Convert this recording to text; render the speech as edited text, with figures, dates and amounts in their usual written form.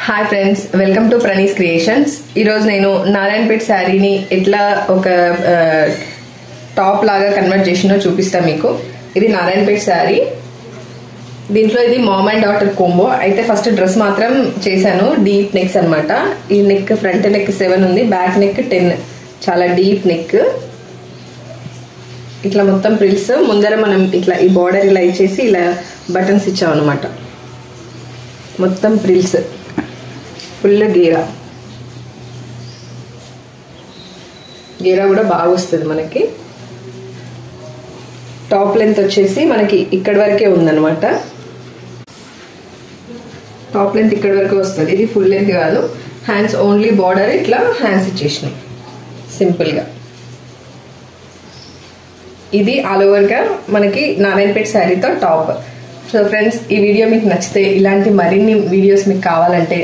Hi friends, welcome to Pranees creations. ఈరోజు నేను నారాయణపేట్ శారీని ఎట్లా ఒక టాప్ లాగా కన్వర్ట్ చేసినో చూపిస్తా మీకు. ఇది నారాయణపేట్ శారీ. దీంట్లో ఇది మామ్ అండ్ డాటర్ కోంబో. అయితే ఫస్ట్ డ్రెస్ మాత్రం చేశాను. డీప్ నెక్స్ అనమాట. ఈ నెక్ ఫ్రంట్ నెక్ 7 ఉంది, బ్యాక్ నెక్ 10. చాలా డీప్ నెక్. ఇట్లా మొత్తం ప్రిల్స్ ముందర మనం ఇట్లా ఈ బార్డర్ ఇలా ఇచ్చేసి ఇలా బటన్స్ ఇచ్చాం అనమాట. మొత్తం ప్రిల్స్ ఫుల్ గేరా కూడా బాగా వస్తుంది మనకి. టాప్ లెంత్ వచ్చేసి మనకి ఇక్కడి వరకే ఉందన్నమాట. టాప్ లెంత్ ఇక్కడి వరకు వస్తుంది. ఇది ఫుల్ లెంత్ కాదు. హ్యాండ్స్ ఓన్లీ బార్డర్ ఇట్లా హ్యాండ్స్ ఇచ్చేసినాం సింపుల్ గా. ఇది ఆల్ ఓవర్ గా మనకి నారాయణపేట్ శారీతో టాప్. సో ఫ్రెండ్స్, ఈ వీడియో మీకు నచ్చితే ఇలాంటి మరిన్ని వీడియోస్ మీకు కావాలంటే